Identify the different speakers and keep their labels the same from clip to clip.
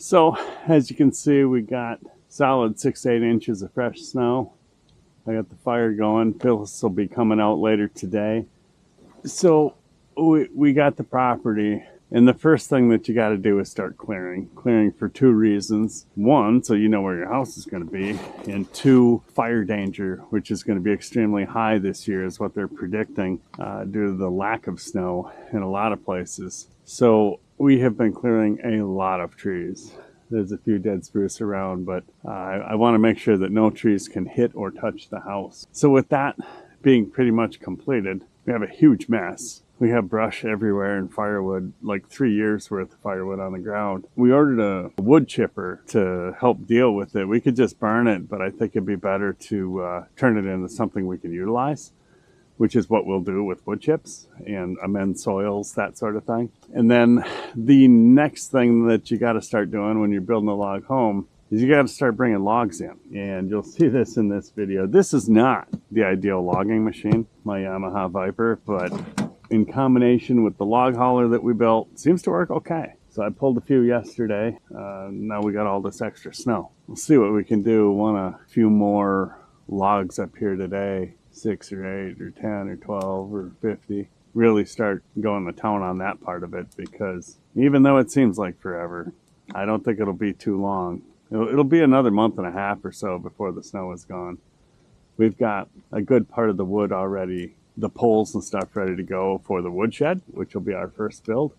Speaker 1: So as you can see, we got solid 6 to 8 inches of fresh snow. I got the fire going. Phyllis will be coming out later today. So we got the property, and the first thing that you got to do is start clearing for two reasons. One, so you know where your house is going to be, and two, fire danger, which is going to be extremely high this year is what they're predicting due to the lack of snow in a lot of places. So we have been clearing a lot of trees. There's a few dead spruce around, but I want to make sure that no trees can hit or touch the house. So with that being pretty much completed, we have a huge mess. We have brush everywhere and firewood, like 3 years worth of firewood on the ground. We ordered a wood chipper to help deal with it. We could just burn it, but I think it'd be better to turn it into something we can utilize, which is what we'll do with wood chips and amend soils, that sort of thing. And then the next thing that you got to start doing when you're building a log home is you got to start bringing logs in. And you'll see this in this video. This is not the ideal logging machine, my Yamaha Viper, but in combination with the log hauler that we built, it seems to work okay. So I pulled a few yesterday. Now we got all this extra snow. We'll see what we can do. Want a few more logs up here today. 6 or 8 or 10 or 12 or 50. Really start going to town on that part of it, because even though it seems like forever, I don't think it'll be too long. It'll be another month and a half or so before the snow is gone. We've got a good part of the wood already, the poles and stuff ready to go for the woodshed, which will be our first build.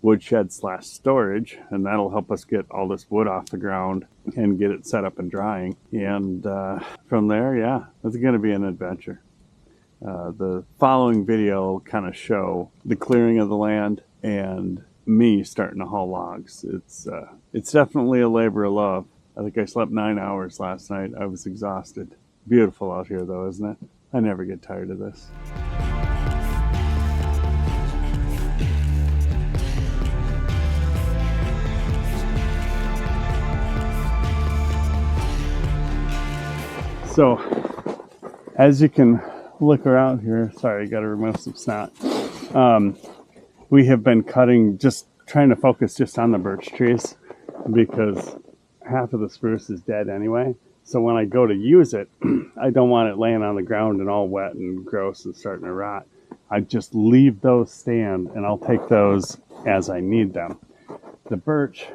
Speaker 1: Woodshed / storage, and that'll help us get all this wood off the ground and get it set up and drying. And from there, yeah, it's going to be an adventure. The following video will kind of show the clearing of the land and me starting to haul logs. It's definitely a labor of love. I think I slept 9 hours last night. I was exhausted. Beautiful out here though, isn't it? I never get tired of this. So, as you can look around here, sorry, got to remove some snot. We have been cutting, just trying to focus just on the birch trees, because half of the spruce is dead anyway. So when I go to use it, I don't want it laying on the ground and all wet and gross and starting to rot. I just leave those stand, and I'll take those as I need them. The birch,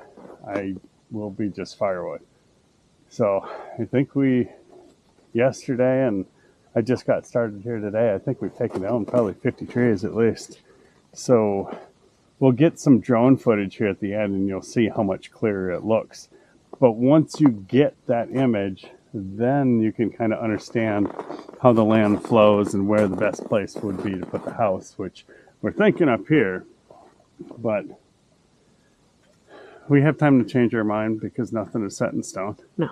Speaker 1: I will be just firewood. So I think yesterday, and I just got started here today, I think we've taken down probably 50 trees at least. So we'll get some drone footage here at the end, and you'll see how much clearer it looks. But once you get that image, then you can kind of understand how the land flows and where the best place would be to put the house, which we're thinking up here. But we have time to change our mind, because nothing is set in stone.
Speaker 2: No.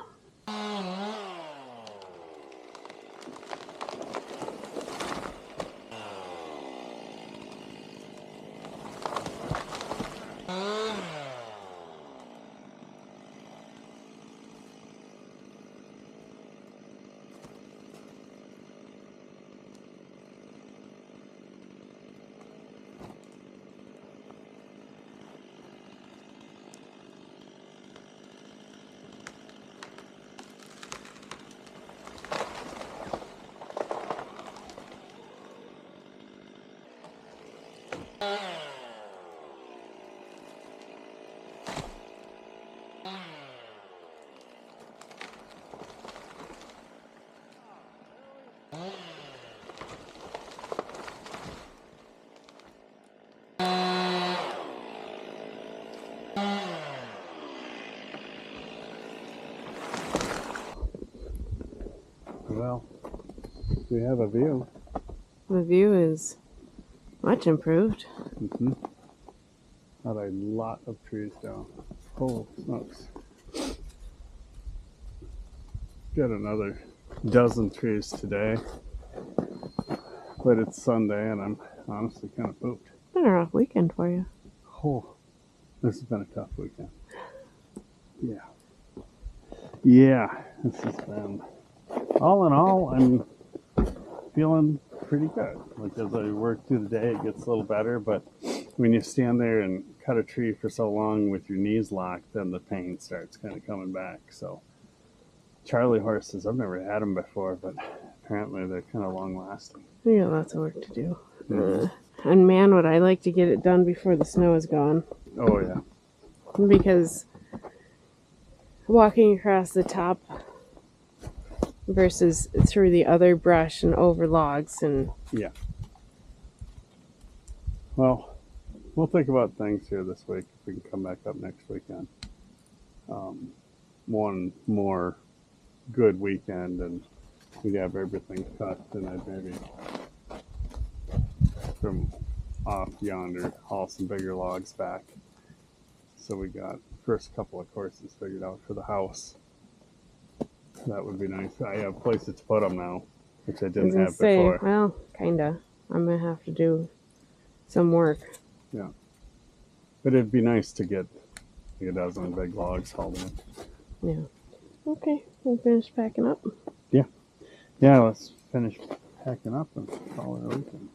Speaker 1: Well, we have a view.
Speaker 2: The view is much improved.
Speaker 1: Got a lot of trees down. Oh, smokes. Got another dozen trees today. But it's Sunday, and I'm honestly kind of pooped.
Speaker 2: It's been a rough weekend for you.
Speaker 1: Oh, this has been a tough weekend. Yeah, this has been... All in all, I'm feeling pretty good. Like, as I work through the day, it gets a little better, but when you stand there and cut a tree for so long with your knees locked, then the pain starts kind of coming back. So Charlie horses, I've never had them before, but apparently they're kind of long lasting.
Speaker 2: We got lots of work to do.
Speaker 1: Mm-hmm.
Speaker 2: And man, would I like to get it done before the snow is gone.
Speaker 1: Oh yeah.
Speaker 2: Because walking across the top versus through the other brush and over logs and
Speaker 1: Yeah. Well, we'll think about things here this week if we can come back up next weekend. One more good weekend and we'd have everything cut, and I'd maybe from off yonder haul some bigger logs back. So we got first couple of courses figured out for the house. That would be nice. I have places to put them now, which I didn't have before.
Speaker 2: Well, kinda. I'm gonna have to do some work.
Speaker 1: Yeah. But it'd be nice to get like a dozen big logs hauled in.
Speaker 2: Yeah. Okay, we'll finish packing up.
Speaker 1: Yeah, let's finish packing up and call it a weekend.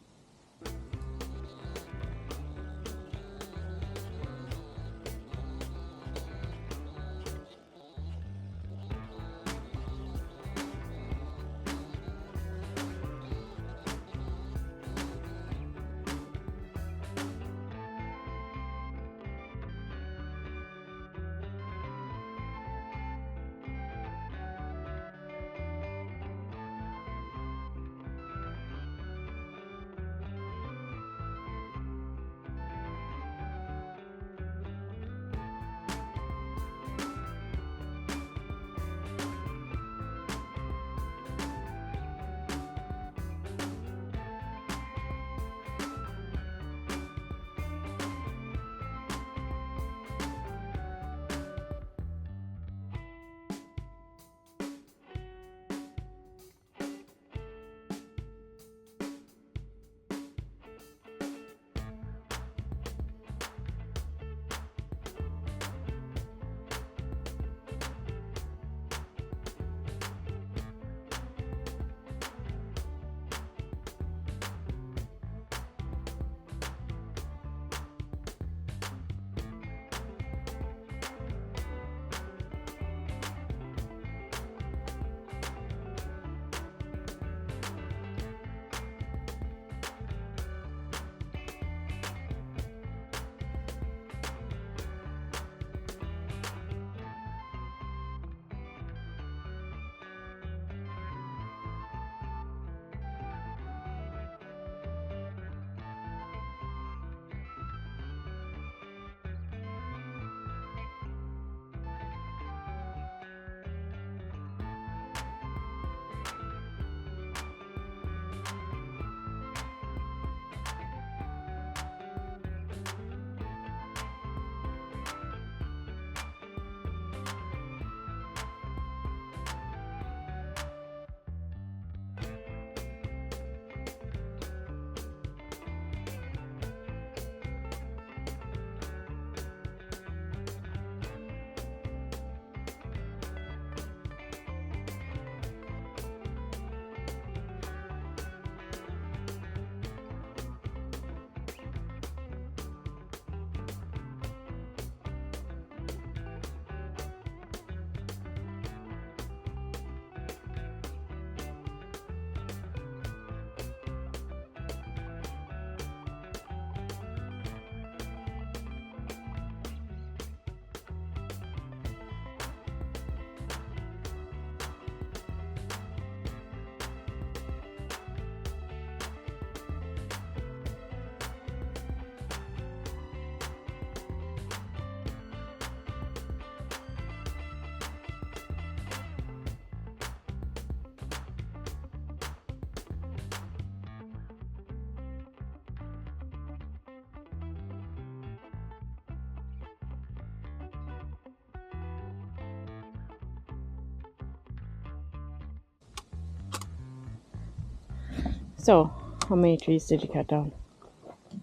Speaker 2: So, how many trees did you cut down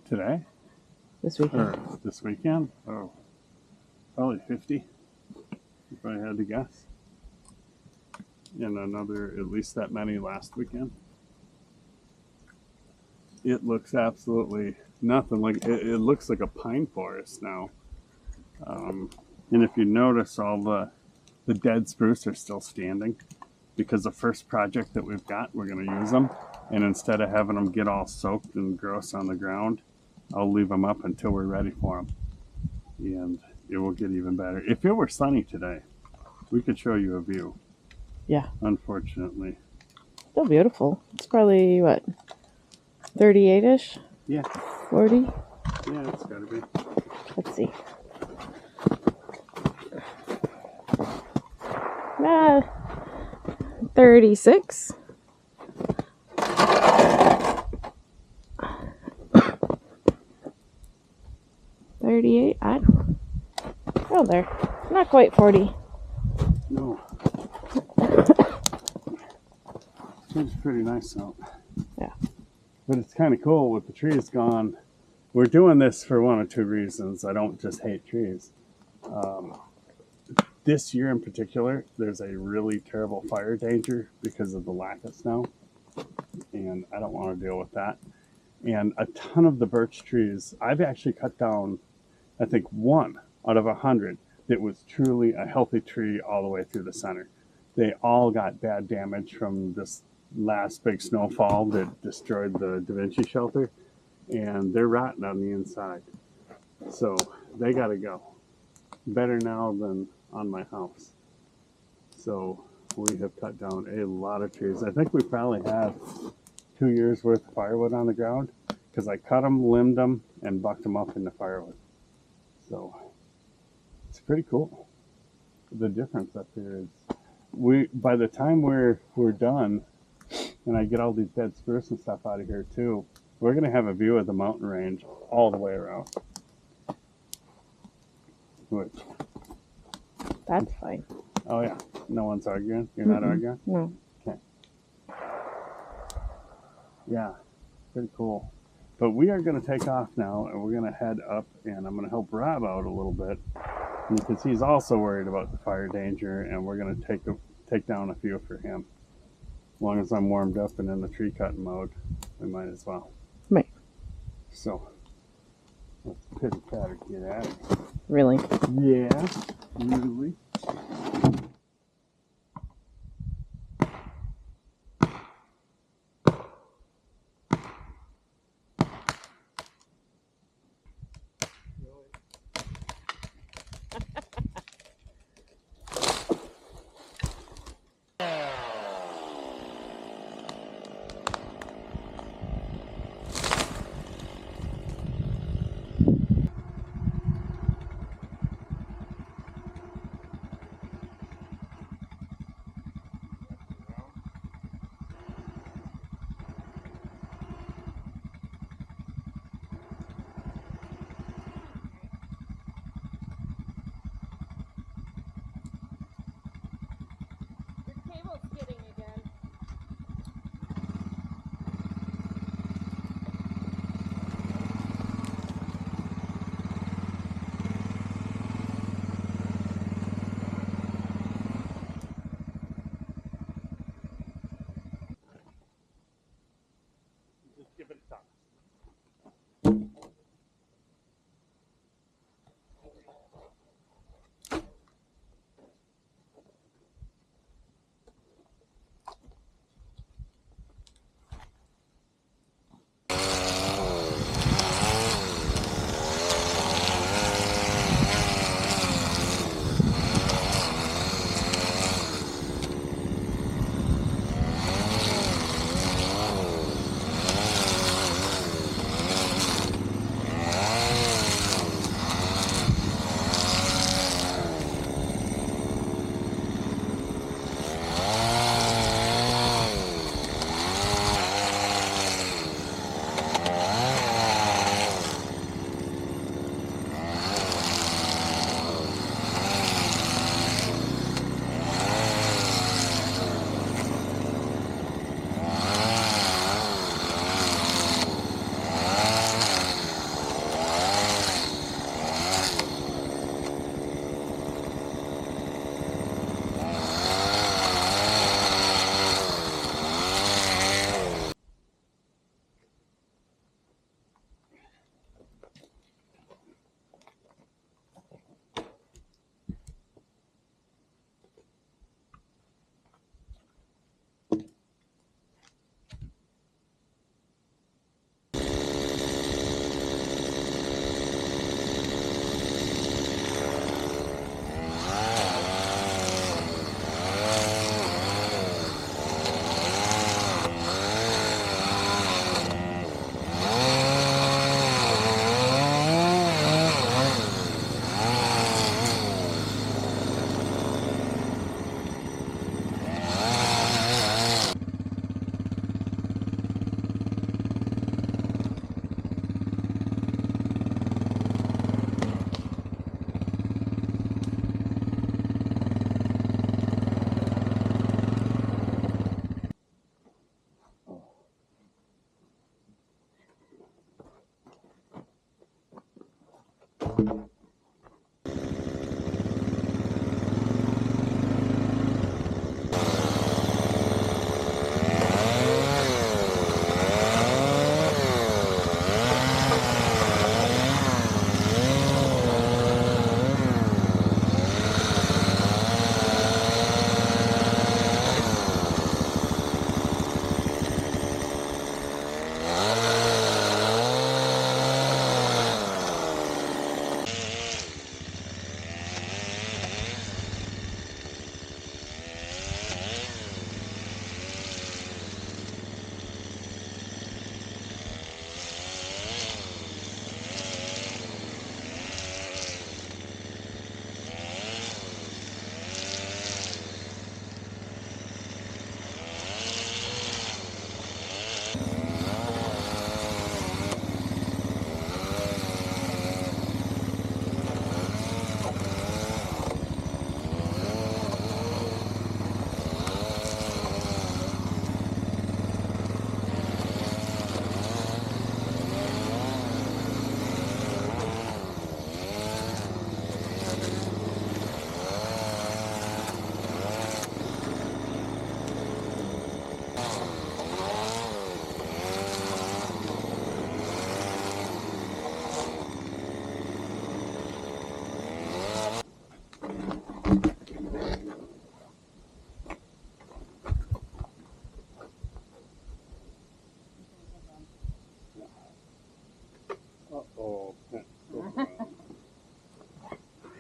Speaker 1: Today?
Speaker 2: this weekend?
Speaker 1: Or this weekend? Oh, probably 50, if I had to guess. And another, at least that many last weekend. it looks absolutely nothing like it looks like a pine forest now. Um, and if you notice, all the dead spruce are still standing because the first project that we've got, we're going to use them. And instead of having them get all soaked and gross on the ground, I'll leave them up until we're ready for them. And it will get even better. If it were sunny today, we could show you a view.
Speaker 2: Yeah.
Speaker 1: Unfortunately.
Speaker 2: Still beautiful. It's probably, what, 38-ish?
Speaker 1: Yeah.
Speaker 2: 40?
Speaker 1: Yeah, it's got to be.
Speaker 2: Let's see. Ah, 36. $38. I don't know. Oh, there. Not quite 40.
Speaker 1: No. It's pretty nice out.
Speaker 2: Yeah.
Speaker 1: But it's kind of cool with the trees gone. We're doing this for one of two reasons. I don't just hate trees. This year in particular, there's a really terrible fire danger because of the lack of snow. And I don't want to deal with that. And a ton of the birch trees, I've actually cut down, I think, 1 out of 100 that was truly a healthy tree all the way through the center. They all got bad damage from this last big snowfall that destroyed the Da Vinci shelter, and they're rotten on the inside. So they got to go. Better now than on my house. So we have cut down a lot of trees. I think we probably have 2 years worth of firewood on the ground because I cut them, limbed them, and bucked them up into firewood. So it's pretty cool. The difference up here is by the time we're done and I get all these dead spruce and stuff out of here too, we're going to have a view of the mountain range all the way around. Which,
Speaker 2: That's fine.
Speaker 1: oh yeah, no one's arguing? You're not arguing?
Speaker 2: No.
Speaker 1: Okay. Yeah, pretty cool. But we are going to take off now, and we're going to head up, and I'm going to help Rob out a little bit because he's also worried about the fire danger, and we're going to take down a few for him. As long as I'm warmed up and in the tree cutting mode, we might as well.
Speaker 2: Right.
Speaker 1: So let's pitter patter get at it.
Speaker 2: Really?
Speaker 1: Yeah, usually.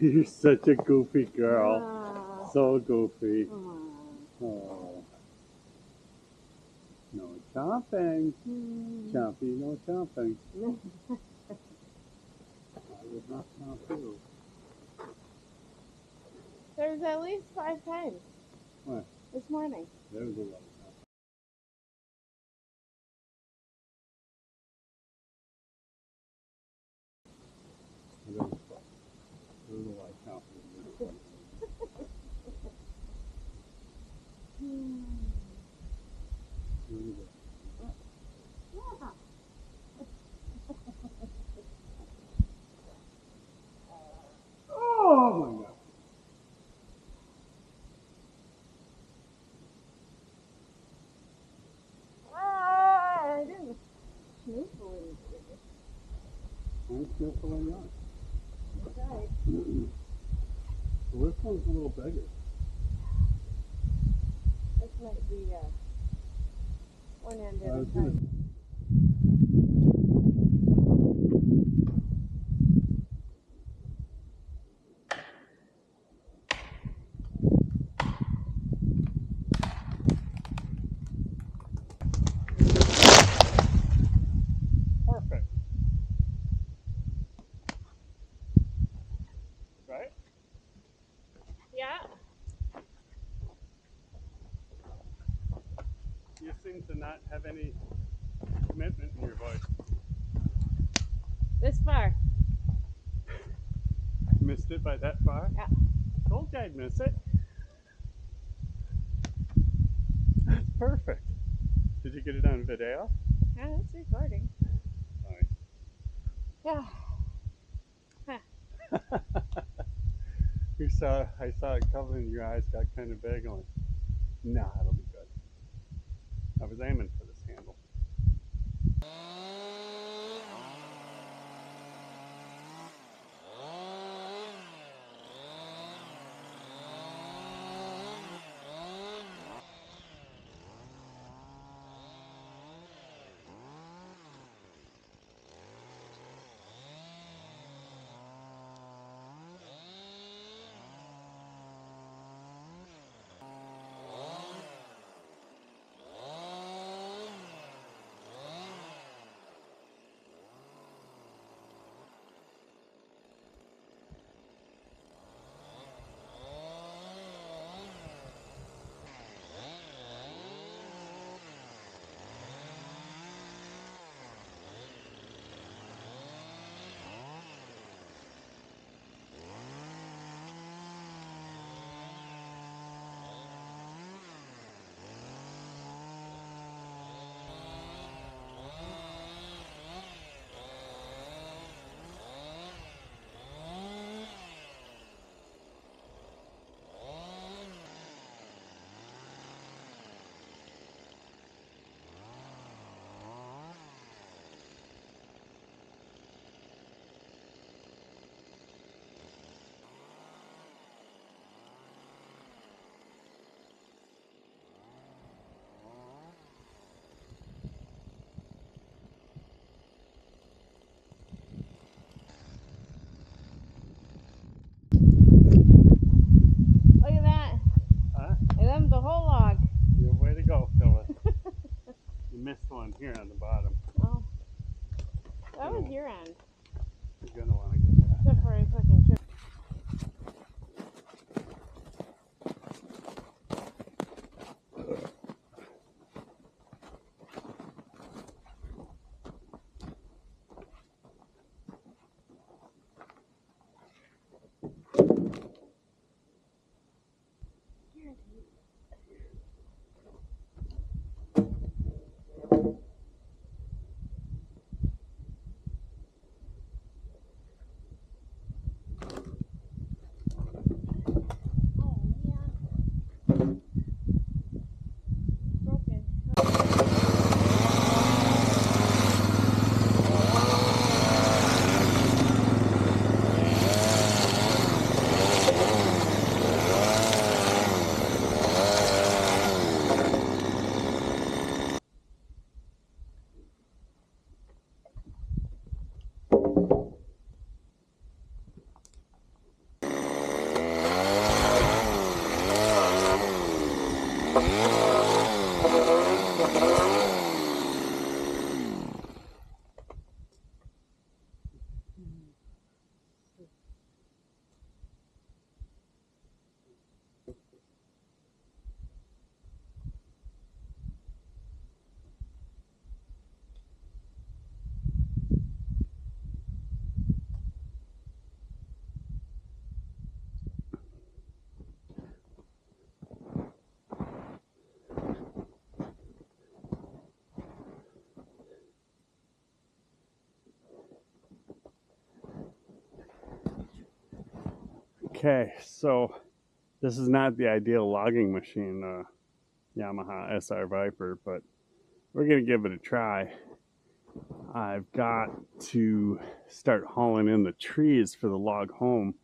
Speaker 1: You're such a goofy girl.
Speaker 2: Ah.
Speaker 1: So goofy.
Speaker 2: Aw.
Speaker 1: Oh. No chomping. Chompy, no chomping. I would not chomp you.
Speaker 2: There's at least 5 times
Speaker 1: What?
Speaker 2: this morning.
Speaker 1: There was a lot of chomping. There was a lot of chomping. Really good.
Speaker 2: Yeah.
Speaker 1: Oh my god.
Speaker 2: I didn't snoozle anything.
Speaker 1: I'm sniffling yours.
Speaker 2: That's right.
Speaker 1: Well, this one's a little bigger.
Speaker 2: This might be one end at
Speaker 1: I
Speaker 2: a
Speaker 1: was gonna
Speaker 2: time.
Speaker 1: Perfect. Right?
Speaker 2: Yeah.
Speaker 1: You seem to not have any commitment in your voice.
Speaker 2: This far.
Speaker 1: Missed it by that far?
Speaker 2: Yeah.
Speaker 1: Told you I'd miss it. That's perfect. Did you get it on video?
Speaker 2: Yeah, it's recording.
Speaker 1: Nice.
Speaker 2: Yeah. Huh.
Speaker 1: I saw it covering your eyes got kind of big. I'm like, nah, it'll be good. I was aiming for this handle. Okay, so this is not the ideal logging machine, Yamaha SR Viper, but we're going to give it a try. I've got to start hauling in the trees for the log home.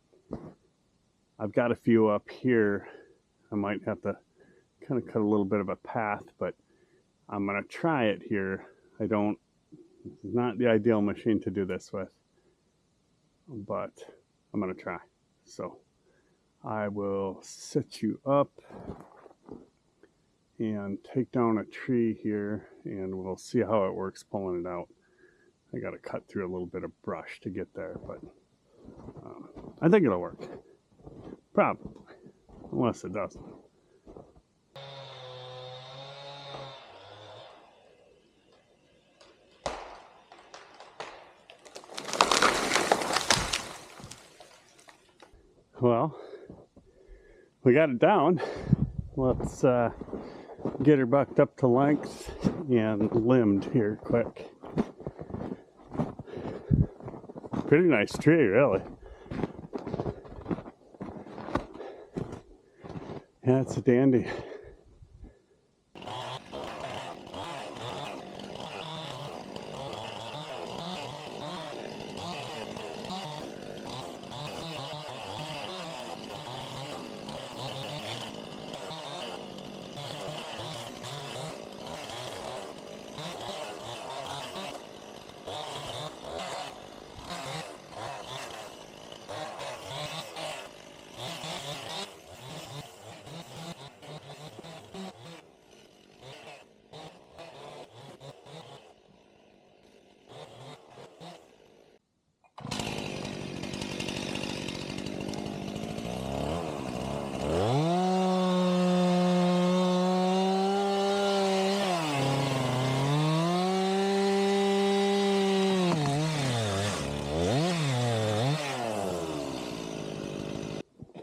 Speaker 1: I've got a few up here. I might have to kind of cut a little bit of a path, but I'm going to try it here. This is not the ideal machine to do this with, but I'm going to try. So I will set you up and take down a tree here, and we'll see how it works pulling it out. I got to cut through a little bit of brush to get there, but I think it'll work. Probably, unless it doesn't. Well, we got it down. Let's get her bucked up to length and limbed here quick. Pretty nice tree, really. Yeah, it's a dandy.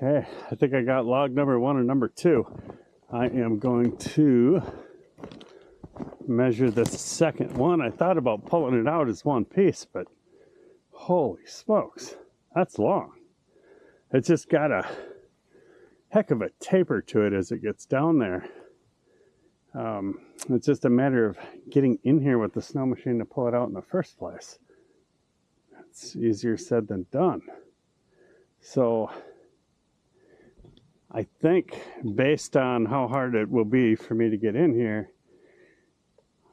Speaker 1: Okay, I think I got log number 1 and number 2. I am going to measure the second one. I thought about pulling it out as one piece, but holy smokes, that's long. It's just got a heck of a taper to it as it gets down there. It's just a matter of getting in here with the snow machine to pull it out in the first place. It's easier said than done. So I think based on how hard it will be for me to get in here,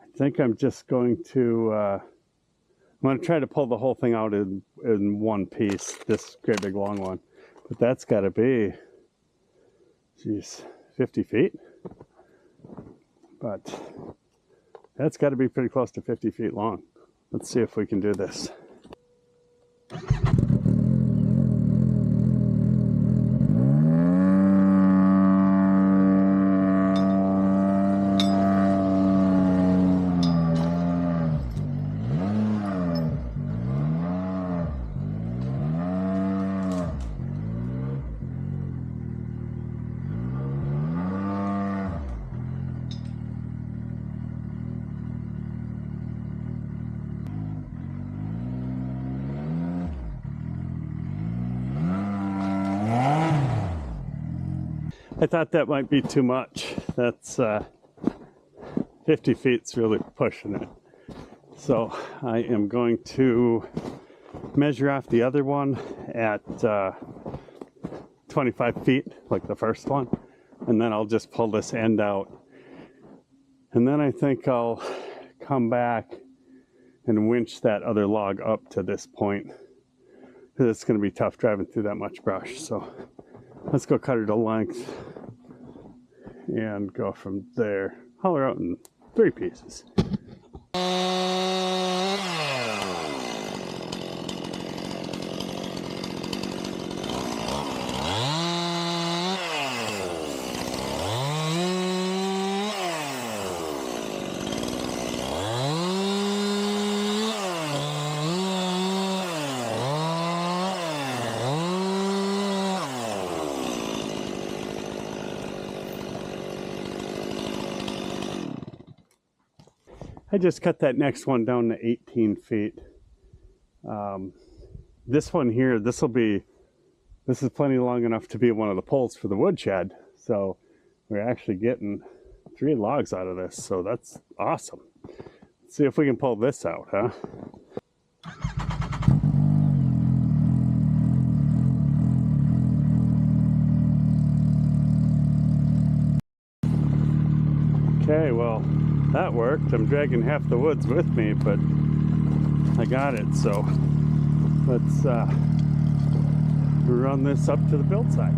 Speaker 1: I think I'm just going to I'm going to try to pull the whole thing out in one piece, this great big long one. But that's got to be, geez, 50 feet. But that's got to be pretty close to 50 feet long. Let's see if we can do this. I thought that might be too much. That's 50 feet's really pushing it. So I am going to measure off the other one at 25 feet, like the first one, and then I'll just pull this end out. And then I think I'll come back and winch that other log up to this point, because it's going to be tough driving through that much brush. So let's go cut her to length and go from there. Haul her out in 3 pieces. I just cut that next one down to 18 feet. This one here, this is plenty long enough to be one of the poles for the woodshed. So we're actually getting 3 logs out of this. So that's awesome. Let's see if we can pull this out, huh? Okay, well, that worked. I'm dragging half the woods with me, but I got it. So let's run this up to the build site.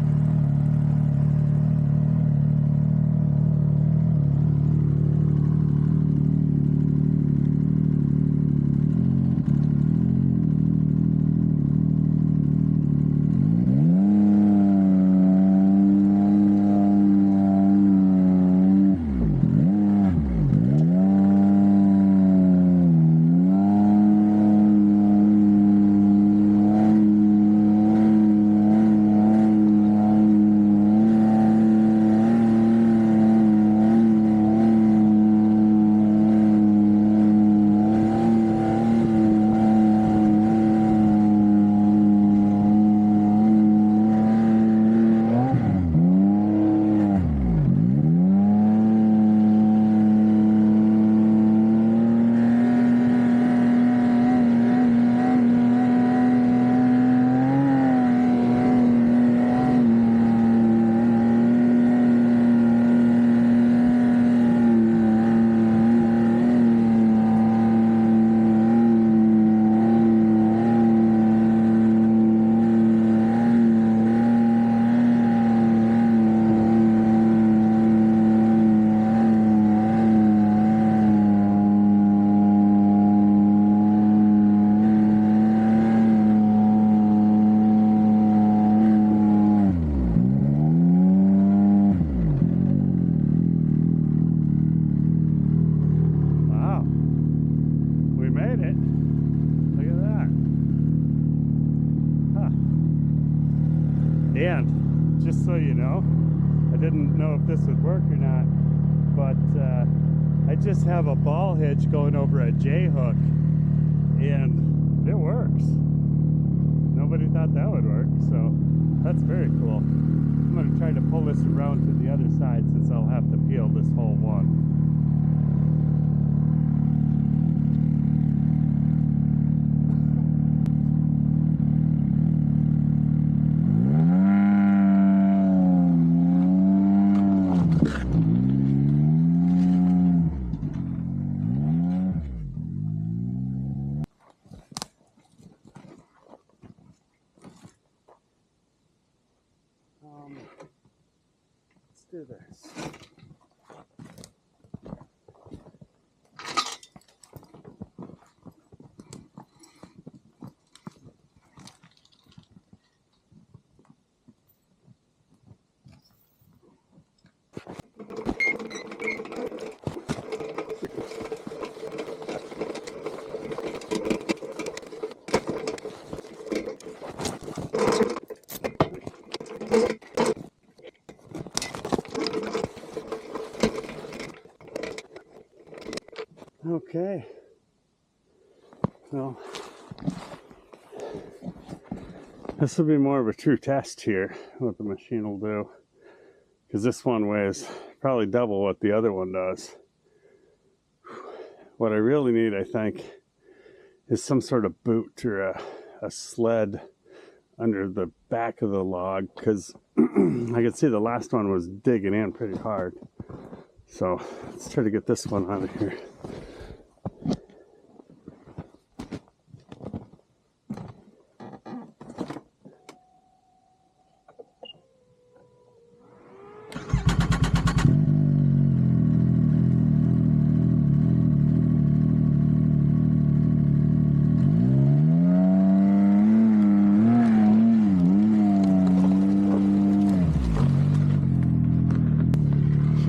Speaker 1: And just so you know, I didn't know if this would work or not, but I just have a ball hitch going over a J-hook, and it works. Nobody thought that would work, so that's very cool. I'm going to try to pull this around to the other side since I'll have to peel this whole one. Let's do this. Okay, well, this will be more of a true test here, what the machine will do, because this one weighs probably double what the other one does. What I really need, I think, is some sort of boot or a sled under the back of the log, because I could see the last one was digging in pretty hard. So let's try to get this one out of here.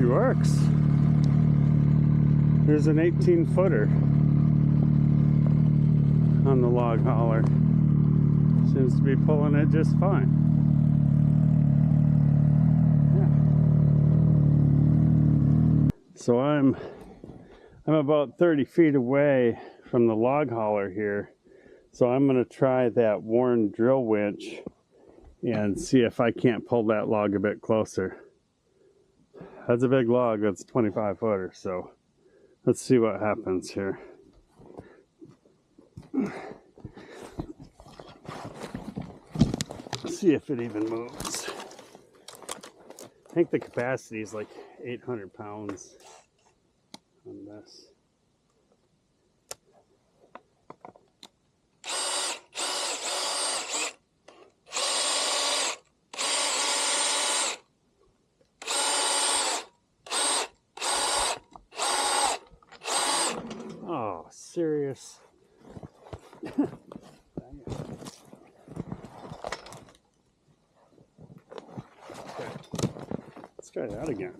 Speaker 1: works. There's an 18-footer on the log hauler. Seems to be pulling it just fine. Yeah. So I'm about 30 feet away from the log hauler here. So I'm going to try that Warren drill winch and see if I can't pull that log a bit closer. That's a big log. That's a 25-footer. So let's see what happens here. See if it even moves. I think the capacity is like 800 pounds on this. Oh, serious. Let's try that again.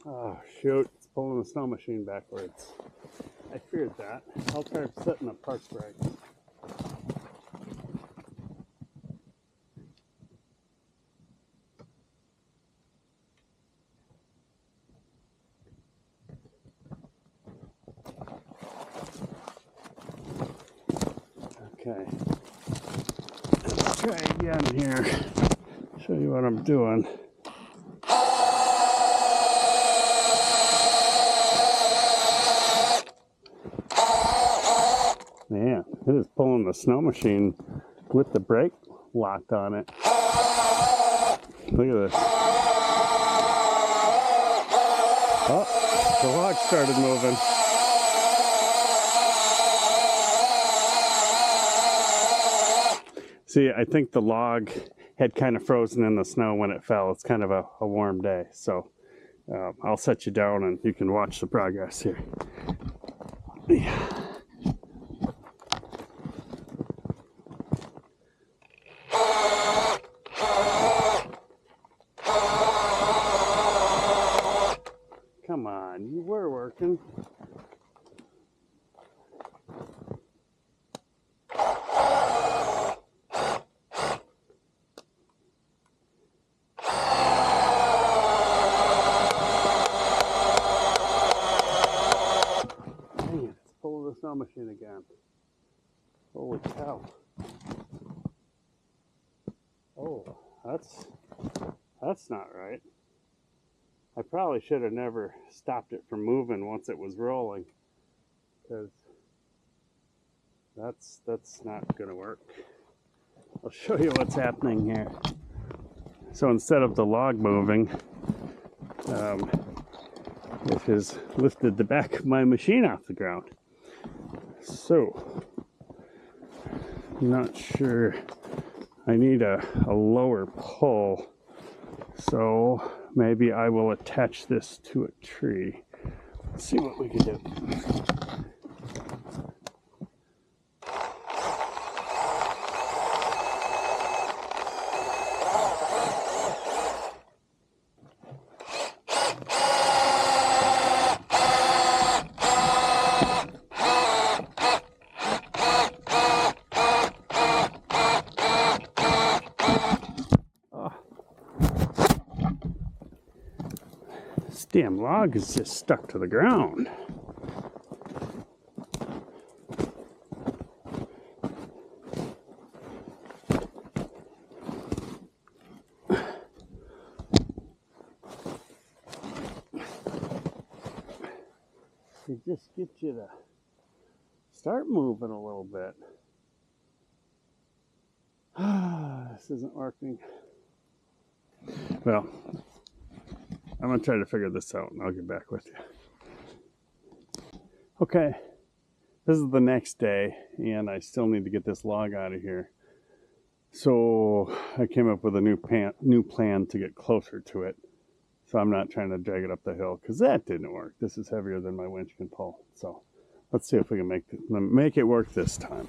Speaker 1: Oh, shoot. It's pulling the snow machine backwards. I feared that. I'll try setting up park brake. Okay. Let's try again here. Show you what I'm doing. Man, it is pulling the snow machine with the brake locked on it. Look at this. Oh, the log started moving. See, I think the log had kind of frozen in the snow when it fell. It's kind of a warm day. So I'll set you down and you can watch the progress here. Yeah. Come on, you were working. Dang it, it's pulling the snow machine again. Holy cow. Oh, that's not right. I probably should have never stopped it from moving once it was rolling, because that's not going to work. I'll show you what's happening here. So instead of the log moving, it has lifted the back of my machine off the ground. So, I'm not sure. I need a lower pull. So maybe I will attach this to a tree. Let's see what we can do. This damn log is just stuck to the ground. It just gets you to start moving a little bit. This isn't working. Well, I'm going to try to figure this out and I'll get back with you. Okay, this is the next day and I still need to get this log out of here. So I came up with a new plan to get closer to it. So I'm not trying to drag it up the hill because that didn't work. This is heavier than my winch can pull. So let's see if we can make it work this time.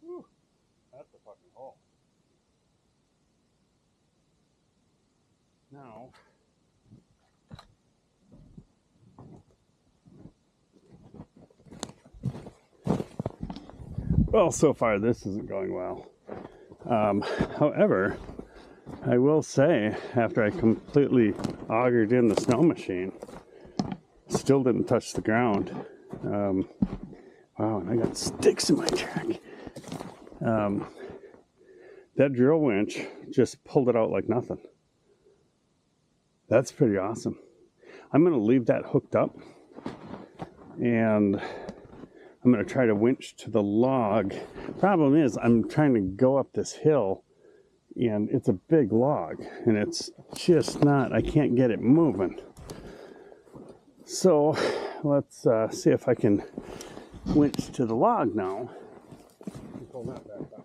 Speaker 1: Whew, that's a fucking hole. Now, well, so far this isn't going well. However, I will say, after I completely augered in the snow machine, still didn't touch the ground. Wow, and I got sticks in my track. That drill winch just pulled it out like nothing. That's pretty awesome. I'm going to leave that hooked up, and I'm going to try to winch to the log. Problem is, I'm trying to go up this hill, and it's a big log, and it's just not, I can't get it moving. So let's see if I can winch to the log now. Pull that back up.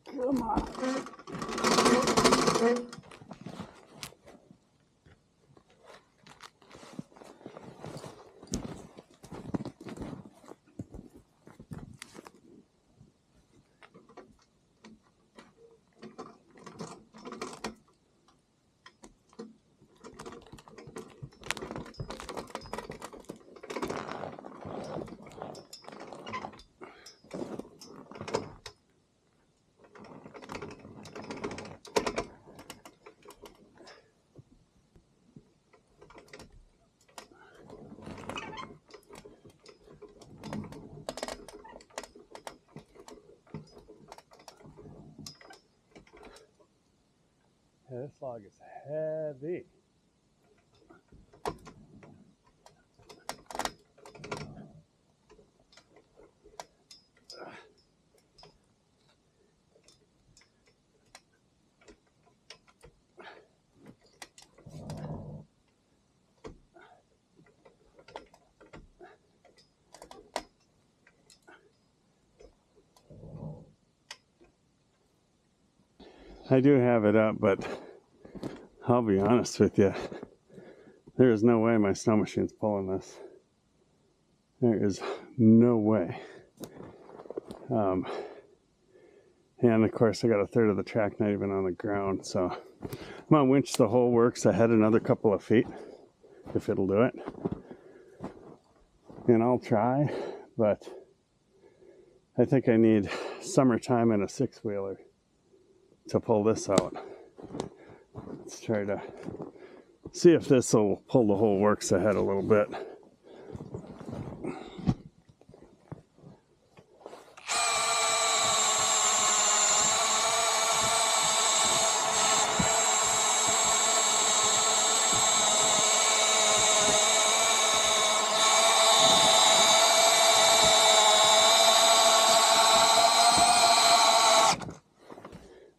Speaker 1: Come on. Yeah, this log is heavy. I do have it up, but I'll be honest with you. There is no way my snow machine's pulling this. There is no way. And of course, I got a third of the track not even on the ground, so I'm gonna winch the whole works ahead another couple of feet if it'll do it. And I'll try, but I think I need summertime and a six-wheeler to pull this out. Let's try to see if this will pull the whole works ahead a little bit.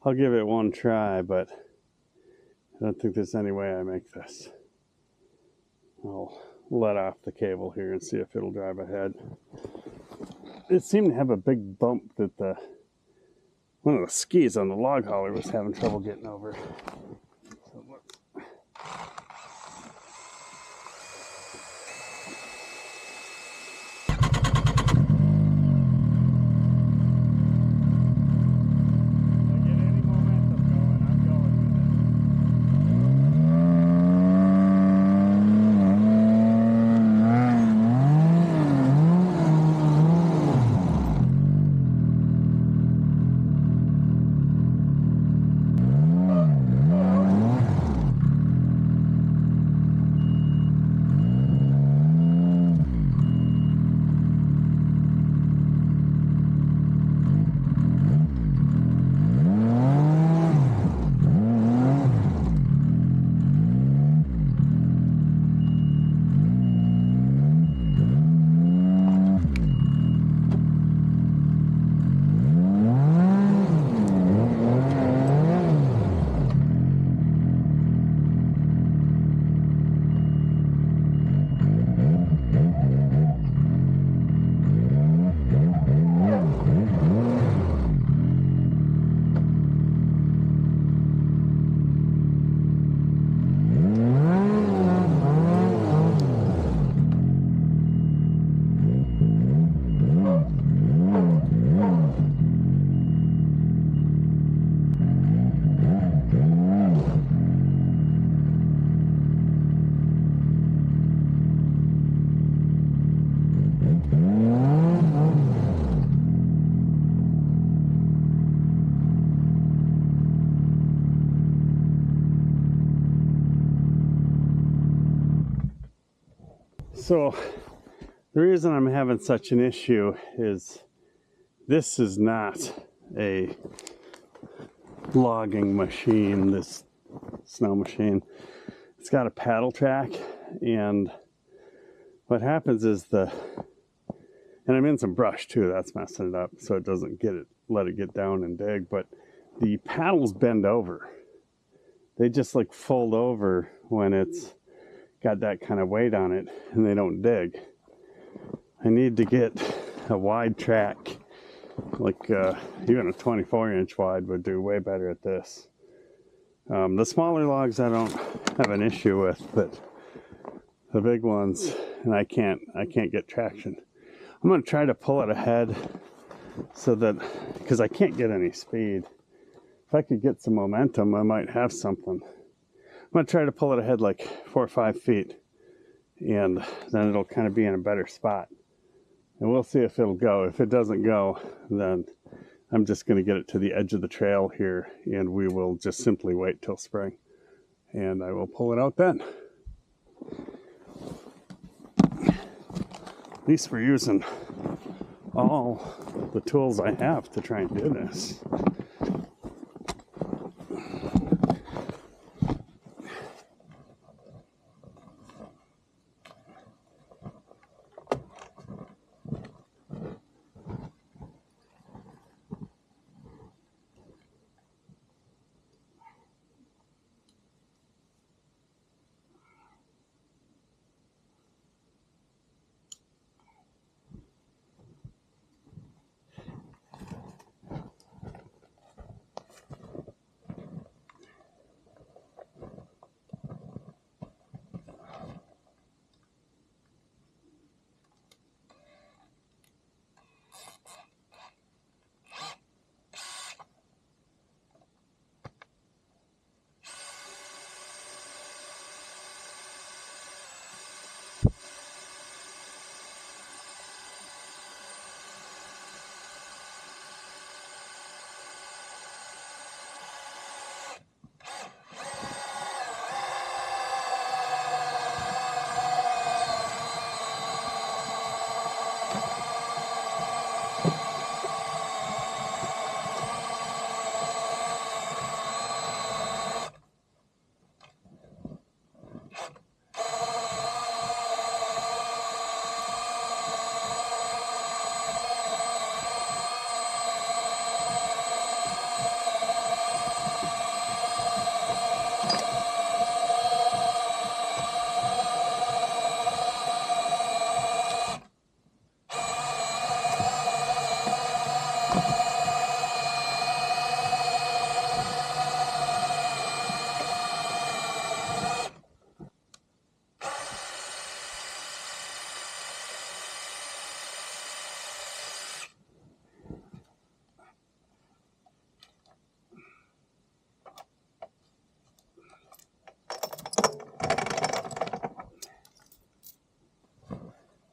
Speaker 1: I'll give it one try, but I don't think there's any way I make this. I'll let off the cable here and see if it'll drive ahead. It seemed to have a big bump that one of the skis on the log hauler was having trouble getting over. So let's So the reason I'm having such an issue is this is not a logging machine, this snow machine. It's got a paddle track, and what happens is and I'm in some brush too, that's messing it up, so it doesn't let it get down and dig, but the paddles bend over. They just like fold over when it's got that kind of weight on it, and they don't dig. I need to get a wide track, like even a 24-inch wide would do way better at this. The smaller logs I don't have an issue with, but the big ones, and I can't get traction. I'm going to try to pull it ahead so that, because I can't get any speed. If I could get some momentum, I might have something. I'm going to try to pull it ahead like 4 or 5 feet, and then it'll kind of be in a better spot. And we'll see if it'll go. If it doesn't go, then I'm just going to get it to the edge of the trail here, and we will just simply wait till spring. And I will pull it out then. At least we're using all the tools I have to try and do this.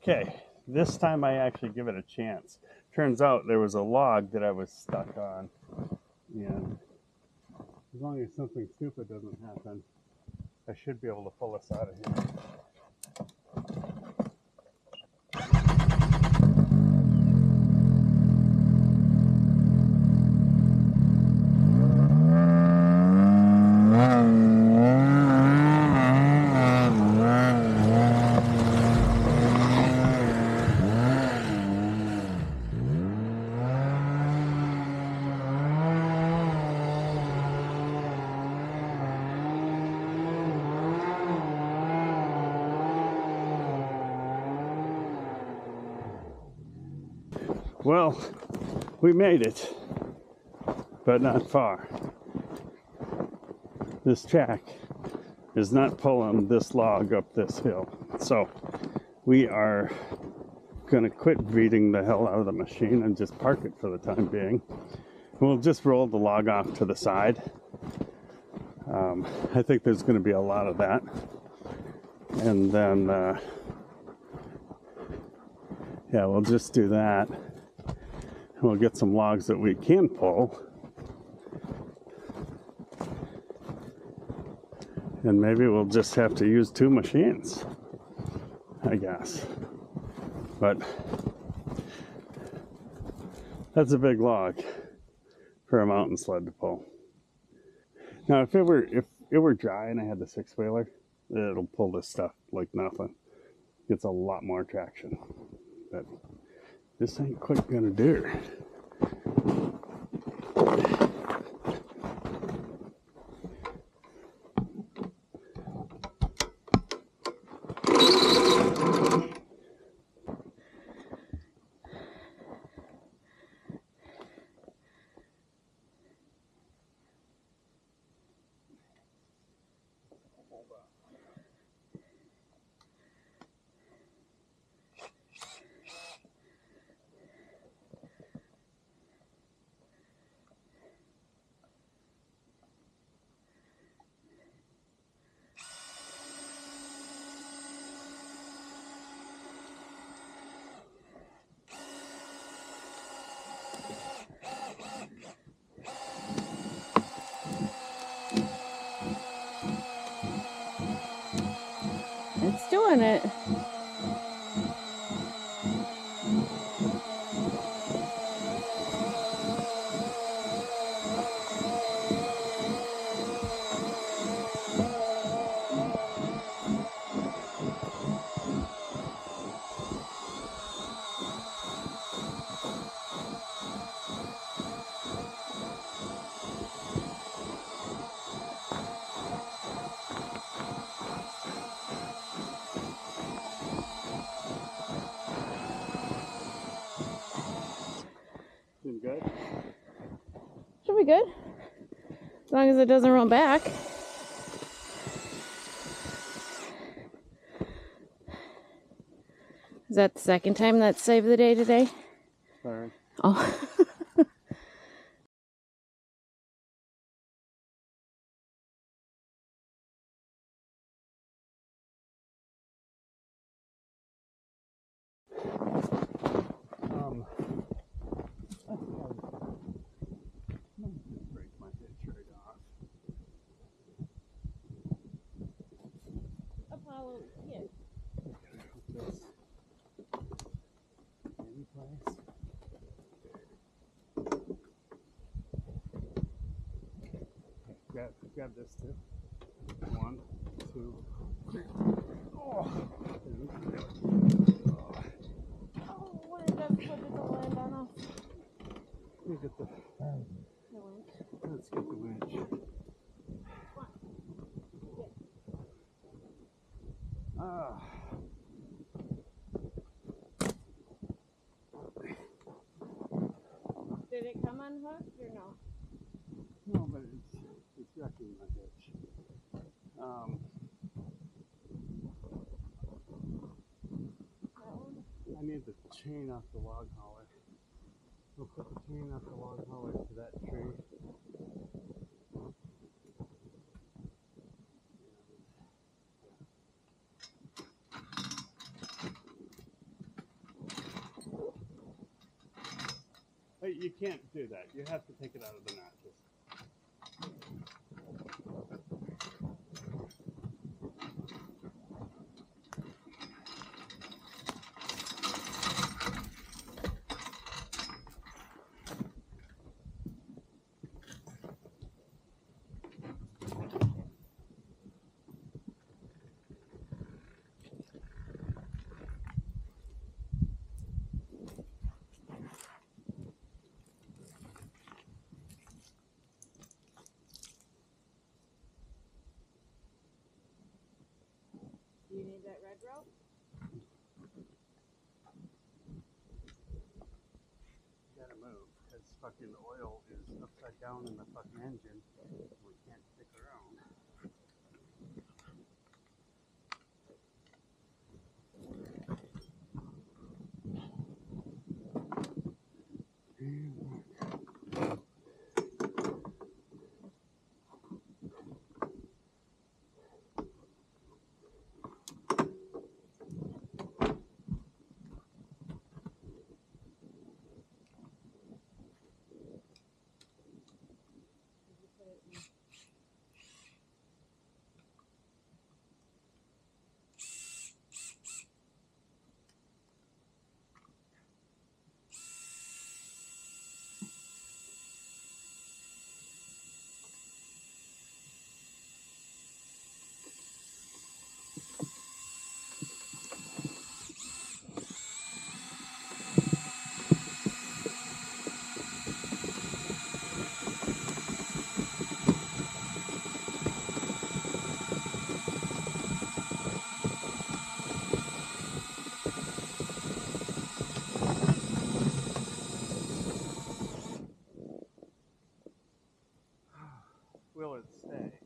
Speaker 1: Okay, this time I actually give it a chance. Turns out there was a log that I was stuck on, and as long as something stupid doesn't happen, I should be able to pull us out of here. Well, we made it, but not far. This track is not pulling this log up this hill. So we are going to quit beating the hell out of the machine and just park it for the time being. We'll just roll the log off to the side. I think there's going to be a lot of that. And then, yeah, we'll just do that. We'll get some logs that we can pull. And maybe we'll just have to use two machines, I guess. But that's a big log for a mountain sled to pull. Now, if it were dry and I had the six-wheeler, it'll pull this stuff like nothing. Gets a lot more traction. But this ain't quite gonna do.
Speaker 2: It's doing it.
Speaker 1: Doing good?
Speaker 2: Should be good. As long as it doesn't run back. Is that the second time that's saved the day today?
Speaker 1: Sorry.
Speaker 2: Oh.
Speaker 1: Break my hitch right off.
Speaker 2: Apollo, yeah.
Speaker 1: This in place. Okay, grab this too. 1, 2, 3. Oh,
Speaker 2: Oh, what it does put it to land on us.
Speaker 1: let me get the
Speaker 2: winch.
Speaker 1: Let's get the winch. Ah.
Speaker 2: Did it come unhooked or no?
Speaker 1: No, but it's wrecking my hitch. I need the chain off the log hauler. We'll put the chain off the log hauler to that tree. you can't do that. You have to take it out of the notches.
Speaker 2: Do you need that red rope?
Speaker 1: You gotta move, because fucking oil is upside down in the fucking engine. We can't stick around. Will it stay?